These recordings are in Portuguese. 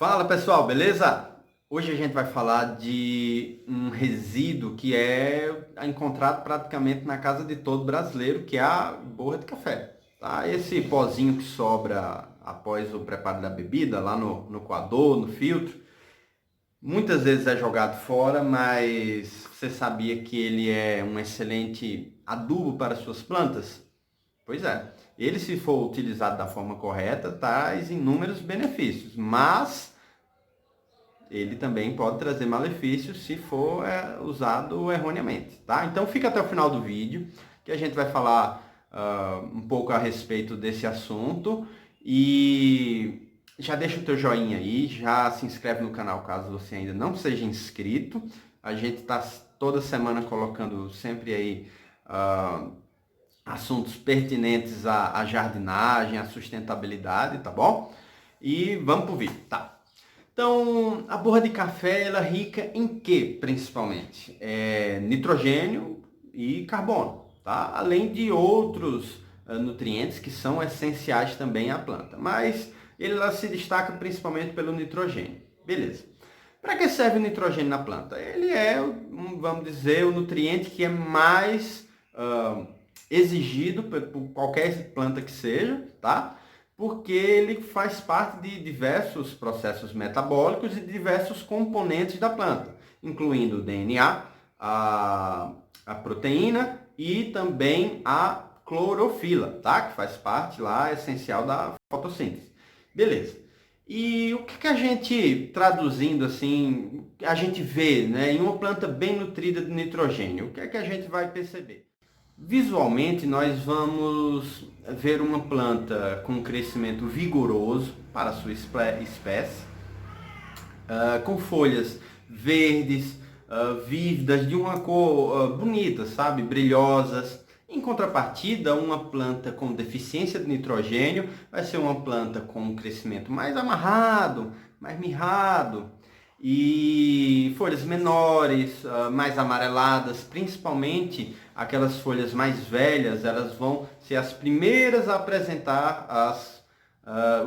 Fala pessoal, beleza? Hoje a gente vai falar de um resíduo que é encontrado praticamente na casa de todo brasileiro, que é a borra de café. Tá? Esse pozinho que sobra após o preparo da bebida, lá no coador, no filtro, muitas vezes é jogado fora, mas você sabia que ele é um excelente adubo para suas plantas? Pois é, ele se for utilizado da forma correta, traz inúmeros benefícios, mas ele também pode trazer malefícios se for usado erroneamente, tá? Então fica até o final do vídeo, que a gente vai falar um pouco a respeito desse assunto e já deixa o teu joinha aí, já se inscreve no canal caso você ainda não seja inscrito. A gente está toda semana colocando sempre aí assuntos pertinentes à jardinagem, à sustentabilidade, tá bom? E vamos pro vídeo, tá? Então, a borra de café, ela é rica em quê, principalmente? Nitrogênio e carbono, tá? Além de outros nutrientes que são essenciais também à planta. Mas ela se destaca principalmente pelo nitrogênio. Beleza. Para que serve o nitrogênio na planta? Ele é, vamos dizer, o nutriente que é mais exigido por qualquer planta que seja, tá? Porque ele faz parte de diversos processos metabólicos e diversos componentes da planta, incluindo o DNA, a proteína e também a clorofila, tá? Que faz parte lá essencial da fotossíntese. Beleza. E o que a gente, traduzindo assim, a gente vê, né, em uma planta bem nutrida de nitrogênio? O que a gente vai perceber? Visualmente, nós vamos ver uma planta com um crescimento vigoroso para a sua espécie, com folhas verdes, vívidas, de uma cor bonita, sabe? Brilhosas. Em contrapartida, uma planta com deficiência de nitrogênio vai ser uma planta com um crescimento mais amarrado, mais mirrado, e folhas menores, mais amareladas, principalmente aquelas folhas mais velhas, elas vão ser as primeiras a apresentar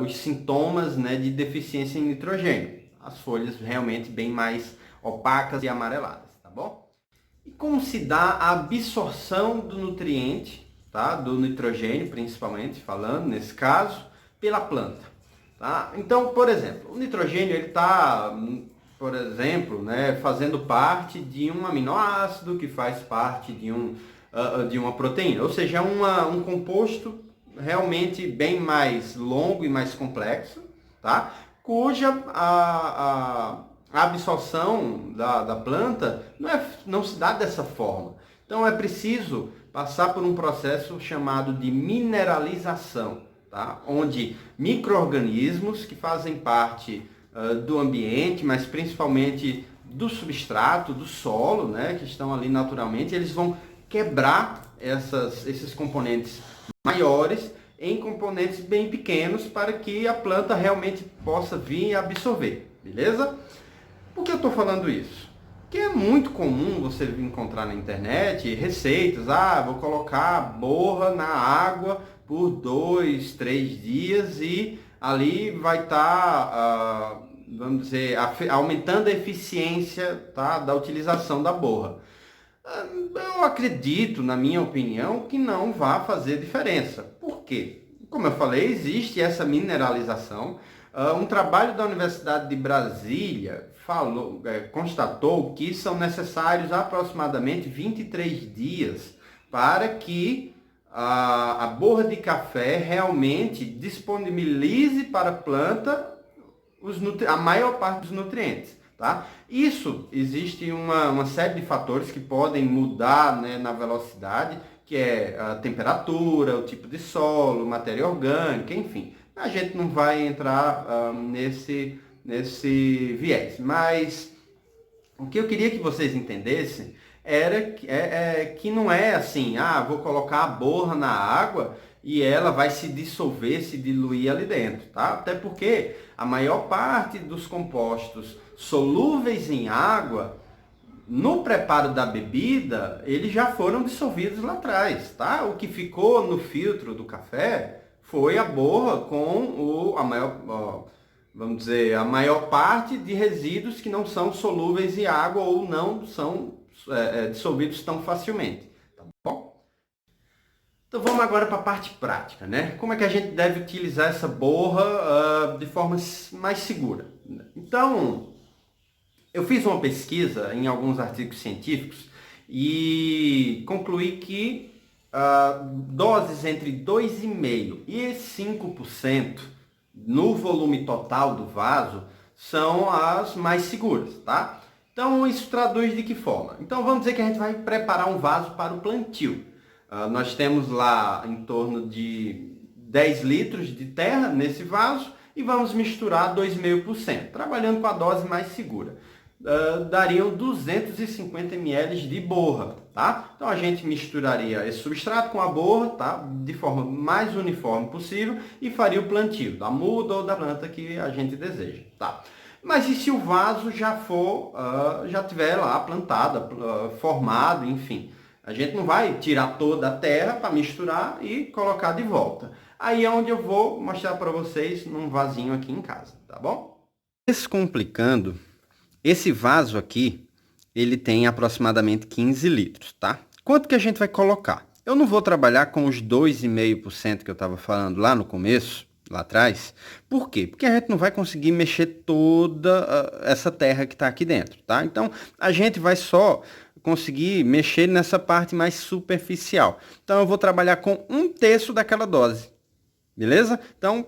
os sintomas, né, de deficiência em nitrogênio. As folhas realmente bem mais opacas e amareladas, tá bom? E como se dá a absorção do nutriente, tá? Do nitrogênio, principalmente, falando nesse caso, pela planta, tá? Então, por exemplo, o nitrogênio ele está, por exemplo, né, fazendo parte de um aminoácido que faz parte de uma proteína, ou seja, um composto realmente bem mais longo e mais complexo, tá? Cuja a absorção da planta não se dá dessa forma. Então é preciso passar por um processo chamado de mineralização, tá? Onde micro-organismos que fazem parte do ambiente, mas principalmente do substrato, do solo, né, que estão ali naturalmente, eles vão quebrar esses componentes maiores em componentes bem pequenos para que a planta realmente possa vir e absorver, beleza? Por que eu estou falando isso? Porque é muito comum você encontrar na internet receitas, vou colocar borra na água por 2, 3 dias e ali vai estar, vamos dizer, aumentando a eficiência, tá, da utilização da borra. Eu acredito, na minha opinião, que não vai fazer diferença. Por quê? Como eu falei, existe essa mineralização. Um trabalho da Universidade de Brasília constatou que são necessários aproximadamente 23 dias para que a borra de café realmente disponibilize para a planta a maior parte dos nutrientes. Tá? Isso, existe uma série de fatores que podem mudar, né, na velocidade, que é a temperatura, o tipo de solo, matéria orgânica, enfim. A gente não vai entrar nesse viés, mas o que eu queria que vocês entendessem era que não é assim, vou colocar a borra na água e ela vai se dissolver, se diluir ali dentro, tá? Até porque a maior parte dos compostos solúveis em água, no preparo da bebida, eles já foram dissolvidos lá atrás, tá? O que ficou no filtro do café foi a borra com vamos dizer, a maior parte de resíduos que não são solúveis em água ou não são dissolvidos tão facilmente, tá bom? Então vamos agora para a parte prática, né? Como é que a gente deve utilizar essa borra de forma mais segura? Então, eu fiz uma pesquisa em alguns artigos científicos e concluí que doses entre 2,5% e 5% no volume total do vaso são as mais seguras, tá? Então isso traduz de que forma? Então vamos dizer que a gente vai preparar um vaso para o plantio. Nós temos lá em torno de 10 litros de terra nesse vaso e vamos misturar 2,5%, trabalhando com a dose mais segura. Dariam 250 ml de borra, tá? Então a gente misturaria esse substrato com a borra, tá? De forma mais uniforme possível e faria o plantio da muda ou da planta que a gente deseja, tá? Mas e se o vaso já for, já tiver lá plantada, formado, enfim? A gente não vai tirar toda a terra para misturar e colocar de volta. Aí é onde eu vou mostrar para vocês num vasinho aqui em casa, tá bom? Descomplicando, esse vaso aqui, ele tem aproximadamente 15 litros, tá? Quanto que a gente vai colocar? Eu não vou trabalhar com os 2,5% que eu estava falando lá no começo, lá atrás. Por quê? Porque a gente não vai conseguir mexer toda essa terra que está aqui dentro, tá? Então, a gente vai só conseguir mexer nessa parte mais superficial. Então, eu vou trabalhar com 1/3 daquela dose, beleza? Então,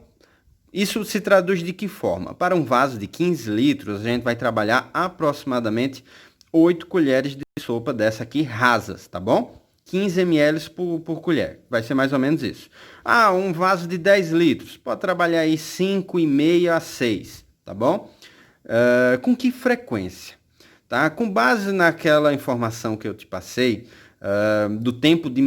isso se traduz de que forma? Para um vaso de 15 litros, a gente vai trabalhar aproximadamente 8 colheres de sopa dessa aqui rasas, tá bom? 15 ml por colher, vai ser mais ou menos isso. Um vaso de 10 litros, pode trabalhar aí 5,5 a 6, tá bom? Com que frequência? Tá? Com base naquela informação que eu te passei, do tempo de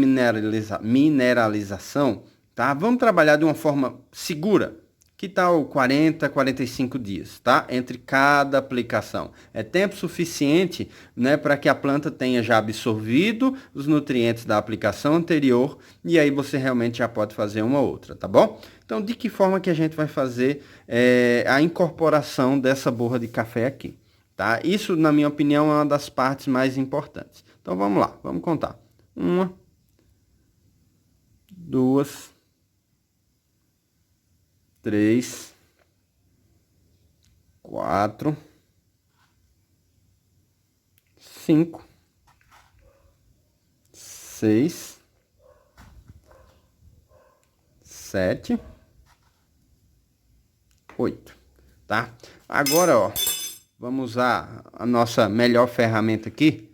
mineralização, tá? Vamos trabalhar de uma forma segura. Que tal 40, 45 dias, tá? Entre cada aplicação. É tempo suficiente, né, para que a planta tenha já absorvido os nutrientes da aplicação anterior e aí você realmente já pode fazer uma outra, tá bom? Então, de que forma que a gente vai fazer a incorporação dessa borra de café aqui, tá? Isso, na minha opinião, é uma das partes mais importantes. Então, vamos lá, vamos contar. 1, 2, 3, 4, 5, 6, 7, 8, tá? Agora, ó, vamos usar a nossa melhor ferramenta aqui.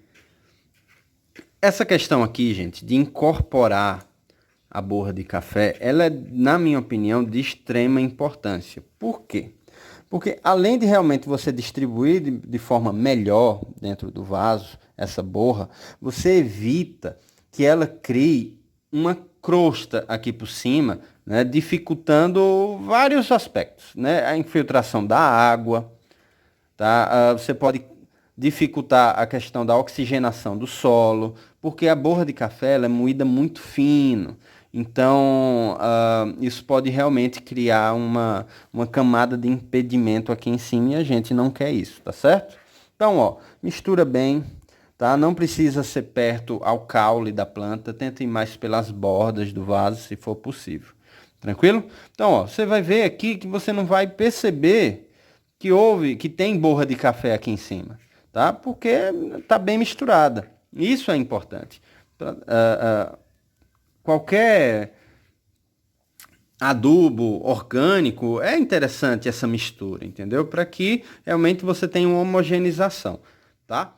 Essa questão aqui, gente, de incorporar a borra de café, ela é, na minha opinião, de extrema importância. Por quê? Porque além de realmente você distribuir de forma melhor dentro do vaso essa borra, você evita que ela crie uma crosta aqui por cima, né, dificultando vários aspectos, né? A infiltração da água, tá? Você pode dificultar a questão da oxigenação do solo, porque a borra de café ela é moída muito fino. Então, isso pode realmente criar uma camada de impedimento aqui em cima e a gente não quer isso, tá certo? Então, ó, mistura bem, tá? Não precisa ser perto ao caule da planta, tenta ir mais pelas bordas do vaso, se for possível. Tranquilo? Então, ó, você vai ver aqui que você não vai perceber que tem borra de café aqui em cima, tá? Porque tá bem misturada. Isso é importante. Qualquer adubo orgânico, é interessante essa mistura, entendeu? Para que realmente você tenha uma homogeneização, tá?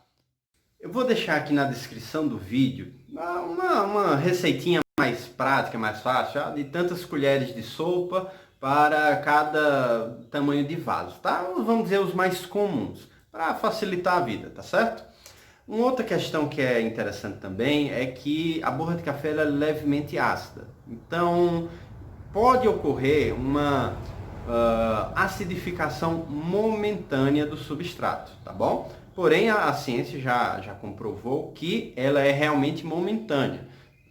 Eu vou deixar aqui na descrição do vídeo uma receitinha mais prática, mais fácil, de tantas colheres de sopa para cada tamanho de vaso, tá? Vamos dizer os mais comuns, para facilitar a vida, tá certo? Uma outra questão que é interessante também é que a borra de café ela é levemente ácida. Então, pode ocorrer uma acidificação momentânea do substrato, tá bom? Porém, a ciência já comprovou que ela é realmente momentânea,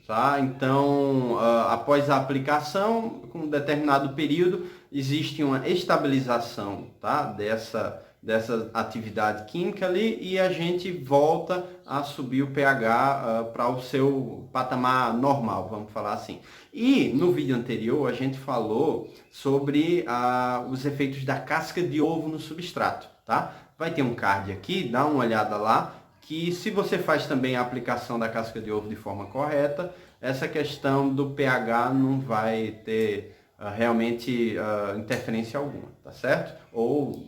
tá? Então, após a aplicação, com um determinado período, existe uma estabilização, tá? dessa atividade química ali e a gente volta a subir o pH para o seu patamar normal, vamos falar assim. E no vídeo anterior a gente falou sobre os efeitos da casca de ovo no substrato, tá? Vai ter um card aqui, dá uma olhada lá, que se você faz também a aplicação da casca de ovo de forma correta, essa questão do pH não vai ter realmente interferência alguma, tá certo? Ou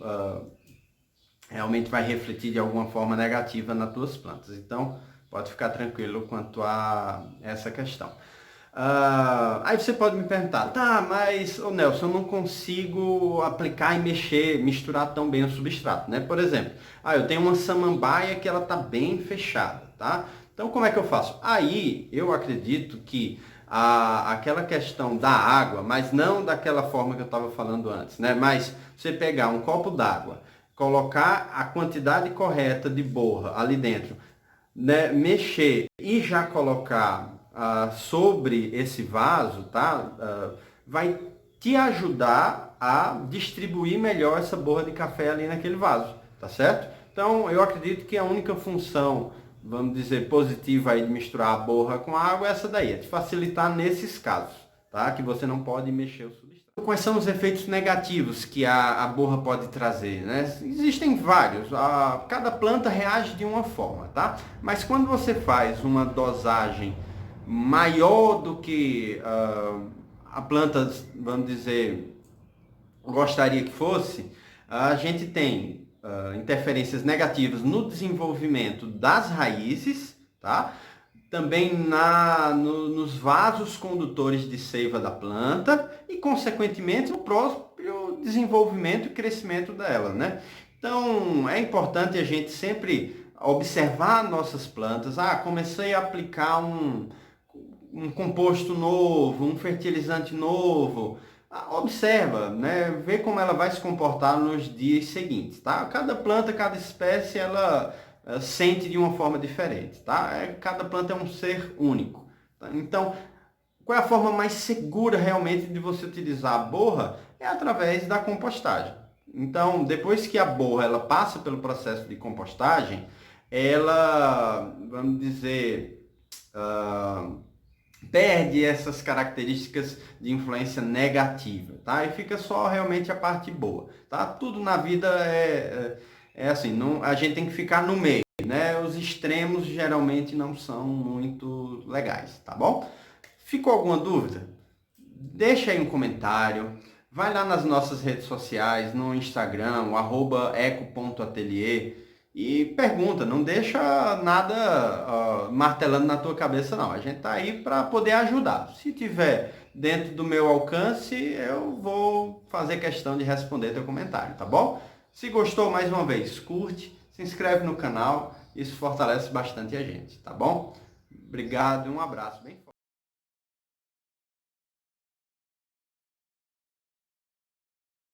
realmente vai refletir de alguma forma negativa nas tuas plantas. Então, pode ficar tranquilo quanto a essa questão. Aí você pode me perguntar, tá, mas, Nelson, eu não consigo aplicar e misturar tão bem o substrato, né? Por exemplo, eu tenho uma samambaia que ela tá bem fechada, tá? Então, como é que eu faço? Aí, eu acredito que aquela questão da água, mas não daquela forma que eu estava falando antes, né? Mas você pegar um copo d'água, colocar a quantidade correta de borra ali dentro, né? Mexer e já colocar sobre esse vaso, tá? Vai te ajudar a distribuir melhor essa borra de café ali naquele vaso, tá certo? Então, eu acredito que a única função, vamos dizer, positiva aí de misturar a borra com a água é essa daí, é de facilitar nesses casos, tá? Que você não pode mexer o substrato. Quais são os efeitos negativos que a borra pode trazer, né? Existem vários, cada planta reage de uma forma, tá? Mas quando você faz uma dosagem maior do que a planta, vamos dizer, gostaria que fosse, a gente tem interferências negativas no desenvolvimento das raízes, tá? Também nos vasos condutores de seiva da planta e, consequentemente, no próprio desenvolvimento e crescimento dela, né? Então, é importante a gente sempre observar nossas plantas. Comecei a aplicar um composto novo, um fertilizante novo. Observa, né? Vê como ela vai se comportar nos dias seguintes, tá? Cada planta, cada espécie, ela sente de uma forma diferente, tá? Cada planta é um ser único. Tá? Então, qual é a forma mais segura realmente de você utilizar a borra? É através da compostagem. Então, depois que a borra ela passa pelo processo de compostagem, ela, vamos dizer, perde essas características de influência negativa, tá? E fica só realmente a parte boa, tá? Tudo na vida é assim, não, a gente tem que ficar no meio, né? Os extremos geralmente não são muito legais, tá bom? Ficou alguma dúvida? Deixa aí um comentário, vai lá nas nossas redes sociais, no Instagram, o @eco.atelier e pergunta, não deixa nada martelando na tua cabeça não, a gente tá aí para poder ajudar. Se tiver dentro do meu alcance, eu vou fazer questão de responder teu comentário, tá bom? Se gostou, mais uma vez, curte, se inscreve no canal, isso fortalece bastante a gente, tá bom? Obrigado e um abraço bem forte.